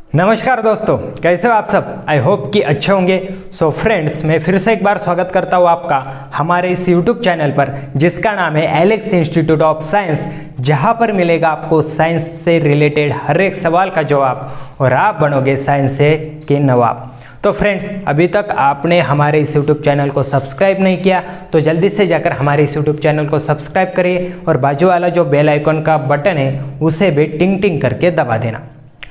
नमस्कार दोस्तों, कैसे हो आप सब। आई होप कि अच्छे होंगे। सो फ्रेंड्स, मैं फिर से एक बार स्वागत करता हूँ आपका हमारे इस यूट्यूब चैनल पर जिसका नाम है एलेक्स इंस्टीट्यूट ऑफ साइंस, जहाँ पर मिलेगा आपको साइंस से रिलेटेड हर एक सवाल का जवाब और आप बनोगे साइंस के नवाब। तो फ्रेंड्स, अभी तक आपने हमारे इस यूट्यूब चैनल को सब्सक्राइब नहीं किया तो जल्दी से जाकर हमारे इस यूट्यूब चैनल को सब्सक्राइब करिए और बाजू वाला जो बेल आइकन का बटन है उसे भी टिंग टिंग करके दबा देना।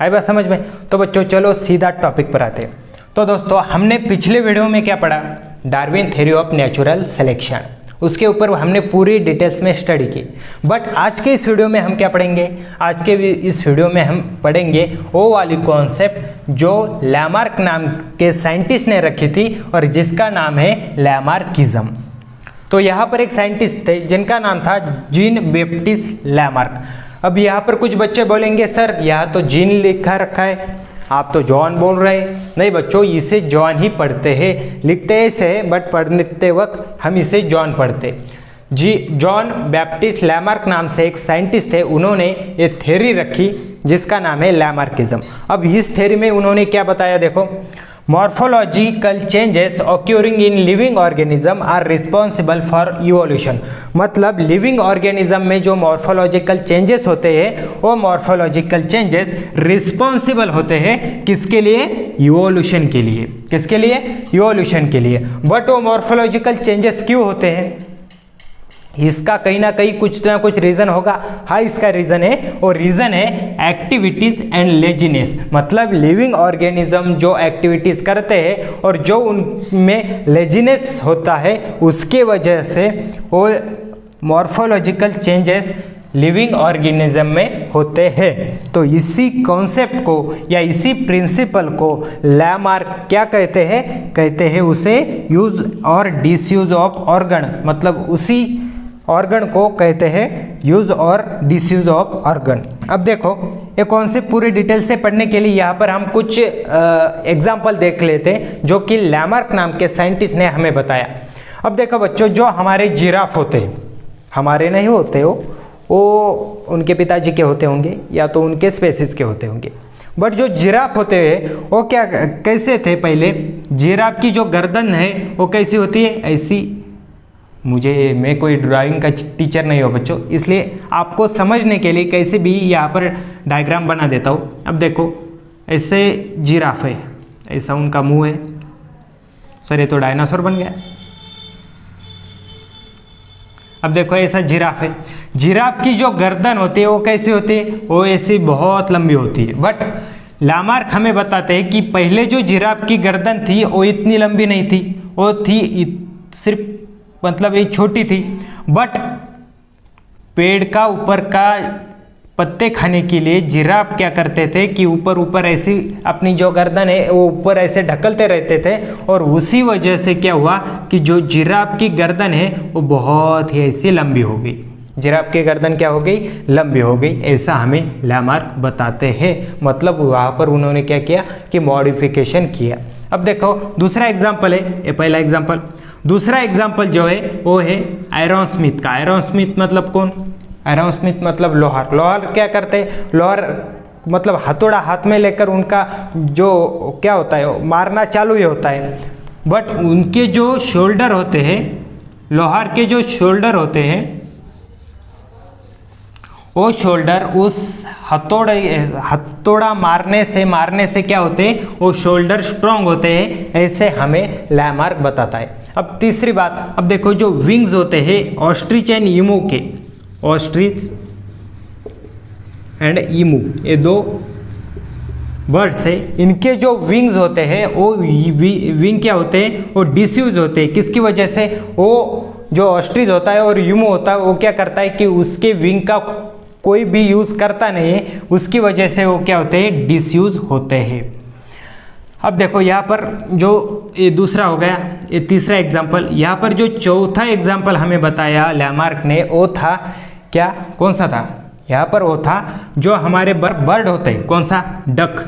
आई बात समझ में? तो बच्चों चलो सीधा टॉपिक पर आते हैं। तो दोस्तों, हमने पिछले वीडियो में क्या पढ़ा? Darwin theory of natural selection. उसके ऊपर हमने पूरी डिटेल्स में स्टडी की। बट आज के इस वीडियो में हम क्या पढ़ेंगे? आज के इस वीडियो में हम पढ़ेंगे वो वाली कॉन्सेप्ट जो लैमार्क नाम के साइंटिस्ट ने रखी थी और जिसका नाम है लैमार्किज्म। तो यहाँ पर एक साइंटिस्ट थे जिनका नाम था जीन बैप्टिस्ट लैमार्क। अब यहाँ पर कुछ बच्चे बोलेंगे सर यहाँ तो जीन लिखा रखा है, आप तो जॉन बोल रहे हैं। नहीं बच्चों, इसे जॉन ही पढ़ते हैं, लिखते ऐसे है बट पढ़ते वक्त हम इसे जॉन पढ़ते। जॉन बैप्टिस्ट लैमार्क नाम से एक साइंटिस्ट थे, उन्होंने ये थ्योरी रखी जिसका नाम है लैमार्किज्म। अब इस थ्योरी में उन्होंने क्या बताया देखो, morphological changes occurring in living organism are responsible for evolution. मतलब लिविंग ऑर्गेनिज्म में जो मॉर्फोलॉजिकल चेंजेस होते हैं वो मॉर्फोलॉजिकल चेंजेस रिस्पॉन्सिबल होते हैं किसके लिए? इवोल्यूशन के लिए। किसके लिए? इवोल्यूशन के लिए। बट वो मॉर्फोलॉजिकल चेंजेस क्यों होते हैं? इसका कहीं ना कहीं कुछ ना कुछ रीजन होगा। हाँ, इसका रीजन है, और रीजन है एक्टिविटीज एंड लेजीनेस। मतलब लिविंग ऑर्गेनिज्म जो एक्टिविटीज करते हैं और जो उनमें लेजीनेस होता है उसके वजह से वो मॉर्फोलॉजिकल चेंजेस लिविंग ऑर्गेनिज्म में होते हैं। तो इसी कॉन्सेप्ट को या इसी प्रिंसिपल को लैमार्क क्या कहते हैं? कहते हैं उसे यूज और डिसयूज ऑफ ऑर्गन। मतलब उसी ऑर्गन को कहते हैं यूज और डिसयूज ऑफ ऑर्गन। अब देखो, ये कॉन्सेप्ट पूरी डिटेल से पढ़ने के लिए यहाँ पर हम कुछ एग्जाम्पल देख लेते हैं जो कि लैमार्क नाम के साइंटिस्ट ने हमें बताया। अब देखो बच्चों, जो हमारे जिराफ होते हैं, हमारे नहीं होते वो उनके पिताजी के होते होंगे या तो उनके स्पेसीज के होते होंगे। बट जो जिराफ होते हैं वो क्या कैसे थे? पहले जिराफ की जो गर्दन है वो कैसी होती है? ऐसी। मैं कोई ड्राइंग का टीचर नहीं हो बच्चों, इसलिए आपको समझने के लिए कैसे भी यहाँ पर डायग्राम बना देता हूँ। अब देखो, ऐसे जिराफ है, ऐसा उनका मुंह है। सर ये तो डायनासोर बन गया। अब देखो, ऐसा जिराफ है। जिराफ की जो गर्दन होती है वो कैसी होती है? वो ऐसी बहुत लंबी होती है। बट लैमार्क हमें बताते हैं कि पहले जो जिराफ की गर्दन थी वो इतनी लंबी नहीं थी, वो थी सिर्फ मतलब ये छोटी थी। बट पेड़ का ऊपर का पत्ते खाने के लिए जिराफ क्या करते थे कि ऊपर ऊपर ऐसी अपनी जो गर्दन है वो ऊपर ऐसे ढकलते रहते थे, और उसी वजह से क्या हुआ कि जो जिराफ की गर्दन है वो बहुत ही ऐसी लंबी हो गई। जिराफ की गर्दन क्या हो गई? लंबी हो गई। ऐसा हमें लैमार्क बताते हैं। मतलब वहाँ पर उन्होंने क्या किया कि मॉडिफिकेशन किया। अब देखो, दूसरा एग्जाम्पल है, ये पहला एग्जाम्पल। दूसरा एग्जाम्पल जो है वो है आयरन स्मिथ का। आयरन स्मिथ मतलब कौन? आयरन स्मिथ मतलब लोहार। लोहार क्या करते हैं? लोहार मतलब हथौड़ा हाथ में लेकर उनका जो क्या होता है मारना चालू ही होता है। बट उनके जो शोल्डर होते हैं, लोहार के जो शोल्डर होते हैं, वो शोल्डर उस हथौड़ा मारने से क्या होते हैं? वो शोल्डर स्ट्रांग होते हैं। ऐसे हमें लैमार्क बताता है। अब तीसरी बात, अब देखो जो विंग्स होते हैं ऑस्ट्रिच एंड ईमू के, ऑस्ट्रिच एंड ईमू ये दो बर्ड्स है, इनके जो विंग्स होते हैं वो विंग क्या होते हैं? वो डिसयूज होते हैं। किसकी वजह से? वो जो ऑस्ट्रिच होता है और ईमू होता है वो क्या करता है कि उसके विंग का कोई भी यूज करता नहीं है, उसकी वजह से वो क्या होते हैं? डिसयूज होते हैं। अब देखो यहाँ पर जो ये दूसरा हो गया, ये तीसरा एग्जाम्पल। यहाँ पर जो चौथा एग्जाम्पल हमें बताया लैमार्क ने वो था क्या? कौन सा था? यहाँ पर वो था जो हमारे बर्ड होते हैं। कौन सा? डक।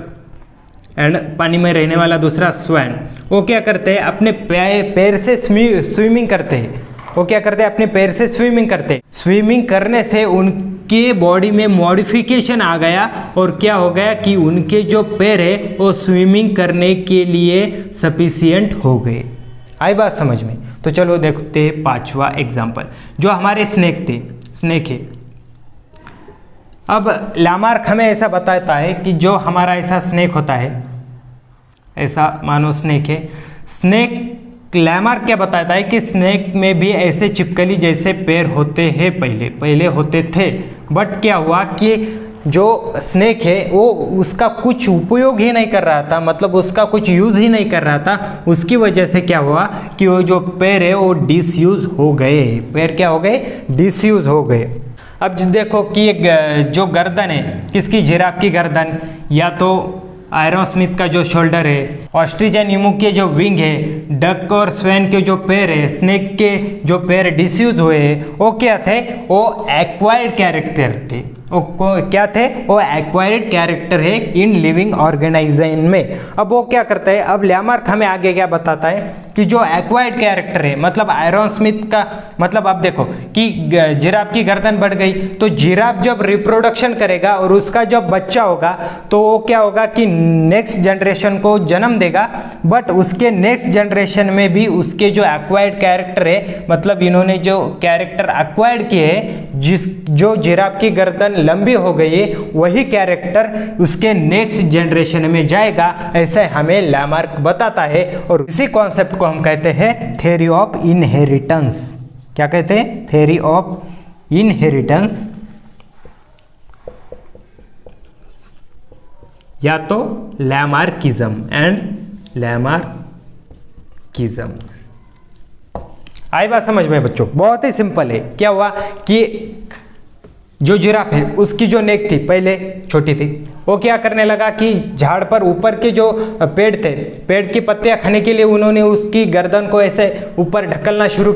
एंड पानी में रहने वाला दूसरा स्वैन। वो क्या करते हैं? अपने पैर से स्विमिंग करते हैं। वो क्या करते हैं, अपने पैर से स्विमिंग करते। स्विमिंग करने से उनके बॉडी में मॉडिफिकेशन आ गया और क्या हो गया कि उनके जो पैर है वो स्विमिंग करने के लिए सफिशिएंट हो गए। आई बात समझ में? तो चलो देखते हैं 5वां एग्जाम्पल। जो हमारे स्नेक है। अब लामार्क हमें ऐसा बताता है कि जो हमारा ऐसा स्नेक होता है, ऐसा मानो स्नेक है, स्नेक लामार्क क्या बताता है कि स्नेक में भी ऐसे चिपकली जैसे पैर होते हैं, पहले होते थे। बट क्या हुआ कि जो स्नेक है वो उसका कुछ उपयोग ही नहीं कर रहा था, मतलब उसका कुछ यूज़ ही नहीं कर रहा था। उसकी वजह से क्या हुआ कि वो जो पैर है वो डिसयूज हो गए। पैर क्या हो गए? डिसयूज हो गए। अब देखो कि जो गर्दन है, किसकी? जिराफ की गर्दन, या तो आयरन स्मिथ का जो शोल्डर है, ऑस्ट्रिच एंड ईमू के जो विंग है, डक और स्वेन के जो पैर है, स्नेक के जो पैर डिसयूज हुए हैं, वो क्या थे? वो एक्वायर्ड कैरेक्टर थे। वो क्या थे? वो एक्वायर्ड कैरेक्टर है इन लिविंग ऑर्गेनाइजेशन में। अब वो क्या करता है? अब लामार्क हमें आगे क्या बताता है कि जो एक्वायर्ड कैरेक्टर है, मतलब आयरन स्मिथ का, मतलब अब देखो कि जिराफ की गर्दन बढ़ गई तो जिराफ जब रिप्रोडक्शन करेगा और उसका जब बच्चा होगा तो वो क्या होगा कि नेक्स्ट जनरेशन को जन्म देगा। बट उसके नेक्स्ट जनरेशन में भी उसके जो एक्वायर्ड कैरेक्टर है, मतलब इन्होंने जो कैरेक्टर एक्वायर्ड किए हैं, जो जिराफ की गर्दन लंबी हो गई है, वही कैरेक्टर उसके नेक्स्ट जनरेशन में जाएगा, ऐसे हमें लामार्क बताता है। और इसी कॉन्सेप्ट को हम कहते हैं थ्योरी ऑफ इनहेरिटेंस। क्या कहते हैं? थ्योरी ऑफ इनहेरिटेंस, या तो लामार्किज्म एंड लामार्किज्म। आई बात समझ में बच्चों? बहुत ही सिंपल है। क्या हुआ कि जो जिराफ है उसकी जो नेक थी पहले छोटी थी, वो क्या करने लगा कि झाड़ पर ऊपर के जो पेड़ थे, पेड़ की पत्तियां खाने के लिए उन्होंने उसकी गर्दन को ऐसे ऊपर ढकलना शुरू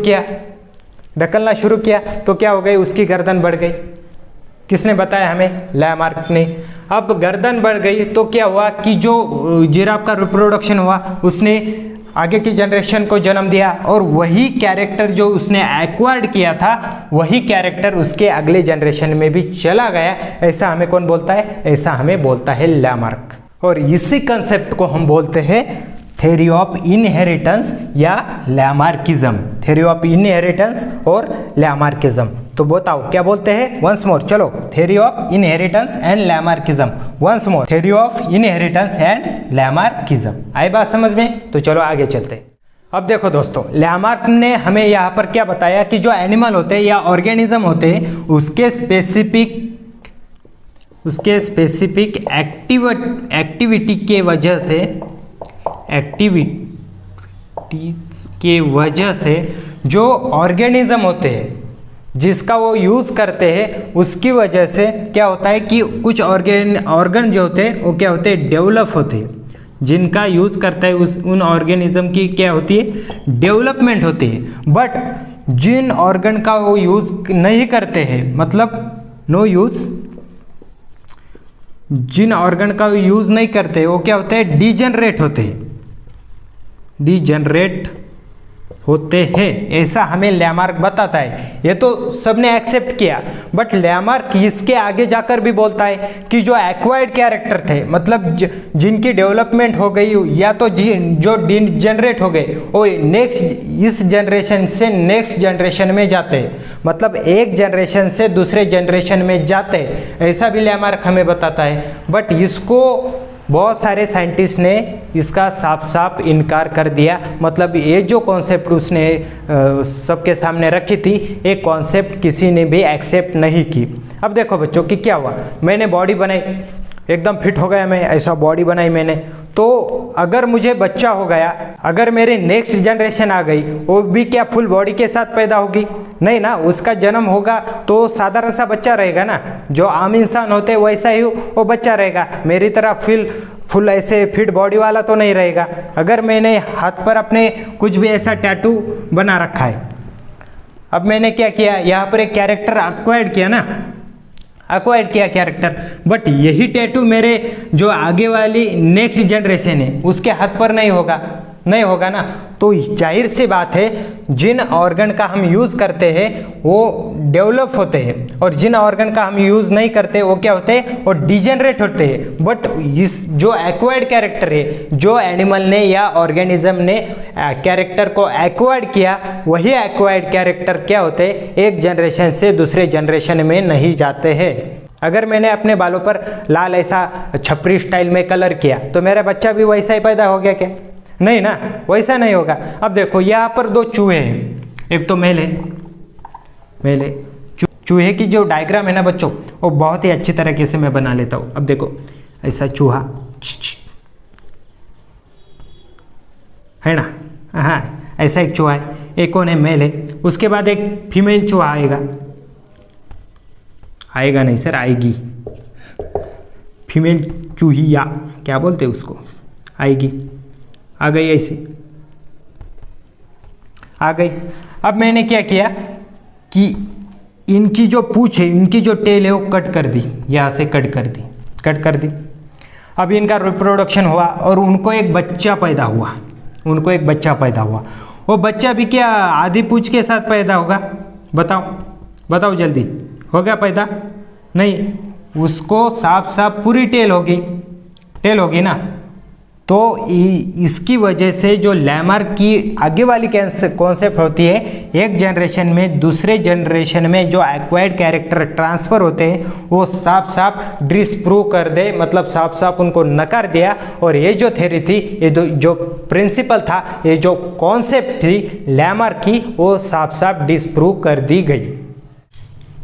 किया तो क्या हो गई? उसकी गर्दन बढ़ गई। किसने बताया हमें? लामार्क ने। अब गर्दन बढ़ गई तो क्या हुआ कि जो जिराफ का रिप्रोडक्शन हुआ, उसने आगे की जनरेशन को जन्म दिया और वही कैरेक्टर जो उसने एक्वायर्ड किया था, वही कैरेक्टर उसके अगले जनरेशन में भी चला गया। ऐसा हमें कौन बोलता है? ऐसा हमें बोलता है लामार्क। और इसी कंसेप्ट को हम बोलते हैं थ्योरी ऑफ इनहेरिटेंस या लामार्किज्म। थ्योरी ऑफ इनहेरिटेंस और लामार्किज्म। तो बताओ क्या बोलते हैं? वंस मोर, चलो। Theory of inheritance and Lamarckism. Once more, theory of inheritance and Lamarckism. आई बात समझ में? तो चलो आगे चलते हैं। अब देखो दोस्तों, लामार्क ने हमें यहाँ पर क्या बताया कि जो एनिमल होते हैं या ऑर्गेनिज्म होते हैं, उसके स्पेसिफिक एक्टिविटी के वजह से जो ऑर्गेनिज्म होते हैं जिसका वो यूज़ करते हैं, उसकी वजह से क्या होता है कि कुछ ऑर्गन जो होते हैं वो क्या होते हैं? डेवलप होते हैं। जिनका यूज़ करता है उन ऑर्गेनिज्म की क्या होती है? डेवलपमेंट होती है। बट जिन ऑर्गन का वो यूज़ नहीं करते हैं, मतलब नो यूज़, जिन ऑर्गन का वो यूज़ नहीं करते वो क्या होते हैं? डिजेनरेट होते हैं। ऐसा हमें लामार्क बताता है। ये तो सबने एक्सेप्ट किया, बट लामार्क इसके आगे जाकर भी बोलता है कि जो एक्वायर्ड कैरेक्टर थे, मतलब जिनकी डेवलपमेंट हो गई या तो जो जनरेट हो गए, वो नेक्स्ट इस जनरेशन से नेक्स्ट जनरेशन में जाते हैं, मतलब एक जनरेशन से दूसरे जनरेशन में जाते हैं। ऐसा भी लामार्क हमें बताता है। बट इसको बहुत सारे साइंटिस्ट ने इसका साफ साफ इनकार कर दिया। मतलब ये जो कॉन्सेप्ट उसने सबके सामने रखी थी, एक कॉन्सेप्ट किसी ने भी एक्सेप्ट नहीं की। अब देखो बच्चों कि क्या हुआ, मैंने बॉडी बनाई, एकदम फिट हो गया मैं, ऐसा बॉडी बनाई मैंने, तो अगर मुझे बच्चा हो गया, अगर मेरी नेक्स्ट जनरेशन आ गई, वो भी क्या फुल बॉडी के साथ पैदा होगी? नहीं ना, उसका जन्म होगा तो साधारण सा बच्चा रहेगा ना, जो आम इंसान होते हैं वैसा ही वो बच्चा रहेगा, मेरी तरह फुल ऐसे फिट बॉडी वाला तो नहीं रहेगा। अगर मैंने हाथ पर अपने कुछ भी ऐसा टैटू बना रखा है, अब मैंने क्या किया, यहाँ पर एक कैरेक्टर एक्वायर्ड किया ना, एक्वायर्ड किया कैरेक्टर, बट यही टैटू मेरे जो आगे वाली नेक्स्ट जनरेशन है उसके हाथ पर नहीं होगा, नहीं होगा ना। तो जाहिर सी बात है जिन ऑर्गन का हम यूज़ करते हैं वो डेवलप होते हैं, और जिन ऑर्गन का हम यूज़ नहीं करते वो क्या होते हैं, वो डिजेनरेट होते हैं। बट इस जो एक्वायर्ड कैरेक्टर है, जो एनिमल ने या ऑर्गेनिज्म ने कैरेक्टर को एक्वायर्ड किया, वही एक्वायर्ड कैरेक्टर क्या होते हैं, एक जनरेशन से दूसरे जनरेशन में नहीं जाते हैं। अगर मैंने अपने बालों पर लाल ऐसा छपरी स्टाइल में कलर किया तो मेरा बच्चा भी वैसा ही पैदा हो गया क्या? नहीं ना, वैसा नहीं होगा। अब देखो यहाँ पर दो चूहे हैं, एक तो मेल है। चूहे की जो डायग्राम है ना बच्चों, वो बहुत ही अच्छी तरीके से मैं बना लेता हूँ। अब देखो ऐसा चूहा है ना, हाँ ऐसा एक चूहा है, एक कौन है, मेल है। उसके बाद एक फीमेल चूहा आएगा नहीं सर, आएगी, फीमेल चूहिया क्या बोलते हैं उसको, आएगी, आ गई, ऐसी आ गई। अब मैंने क्या किया कि इनकी जो पूंछ है, इनकी जो टेल है वो कट कर दी, यहाँ से कट कर दी। अब इनका रिप्रोडक्शन हुआ और उनको एक बच्चा पैदा हुआ, वो बच्चा भी क्या आधी पूंछ के साथ पैदा होगा? बताओ जल्दी, हो गया पैदा? नहीं, उसको साफ पूरी टेल होगी ना। तो इसकी वजह से जो लैमर की आगे वाली कॉन्सेप्ट होती है, एक जनरेशन में दूसरे जनरेशन में जो एक्वायर्ड कैरेक्टर ट्रांसफ़र होते हैं वो साफ डिसप्रूव कर दे, मतलब साफ उनको नकार दिया। और ये जो थ्योरी थी, ये जो प्रिंसिपल था, ये जो कॉन्सेप्ट थी लैमर की, वो साफ डिसप्रूव कर दी गई।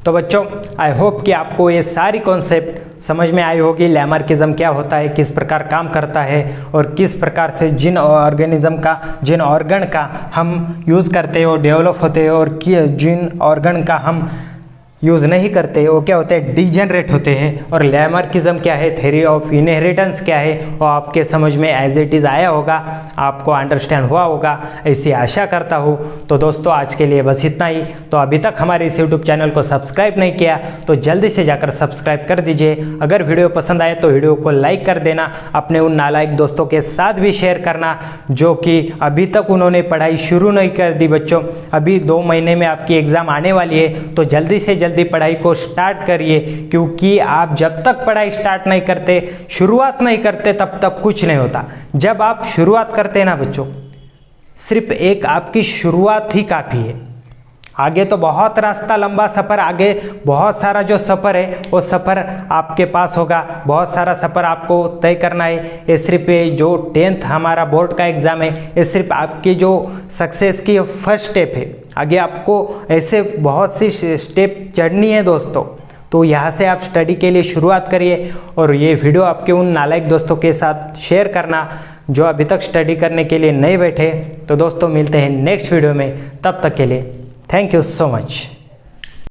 तो बच्चों आई होप कि आपको ये सारी कॉन्सेप्ट समझ में आई होगी। लैमर्किज्म क्या होता है, किस प्रकार काम करता है, और किस प्रकार से जिन ऑर्गन का हम यूज़ करते हैं वो डेवलप होते हैं, और जिन ऑर्गन का हम यूज़ नहीं करते वो क्या होते हैं, डिजेनरेट होते हैं। और लैमर्किज्म क्या है, थ्योरी ऑफ इनहेरिटेंस क्या है, वो आपके समझ में एज इट इज़ आया होगा, आपको अंडरस्टैंड हुआ होगा, ऐसी आशा करता हूँ। तो दोस्तों आज के लिए बस इतना ही। तो अभी तक हमारे इस यूट्यूब चैनल को सब्सक्राइब नहीं किया तो जल्दी से जाकर सब्सक्राइब कर दीजिए। अगर वीडियो पसंद आए तो वीडियो को लाइक कर देना, अपने उन नालायक दोस्तों के साथ भी शेयर करना जो कि अभी तक उन्होंने पढ़ाई शुरू नहीं कर दी। बच्चों अभी 2 महीने में आपकी एग्ज़ाम आने वाली है, तो जल्दी से जल्दी पढ़ाई को स्टार्ट करिए, क्योंकि आप जब तक पढ़ाई स्टार्ट नहीं करते, शुरुआत नहीं करते, तब तक कुछ नहीं होता। जब आप शुरुआत करते हैं ना बच्चों, सिर्फ एक आपकी शुरुआत ही काफ़ी है। आगे तो बहुत रास्ता, लंबा सफ़र, आगे बहुत सारा जो सफ़र है वो सफ़र आपके पास होगा, बहुत सारा सफ़र आपको तय करना है। ये सिर्फ जो 10th हमारा बोर्ड का एग्ज़ाम है, ये सिर्फ आपकी जो सक्सेस की फर्स्ट स्टेप है। आगे आपको ऐसे बहुत सी स्टेप चढ़नी है दोस्तों। तो यहाँ से आप स्टडी के लिए शुरुआत करिए, और ये वीडियो आपके उन नालायक दोस्तों के साथ शेयर करना जो अभी तक स्टडी करने के लिए नहीं बैठे। तो दोस्तों मिलते हैं नेक्स्ट वीडियो में, तब तक के लिए थैंक यू सो मच।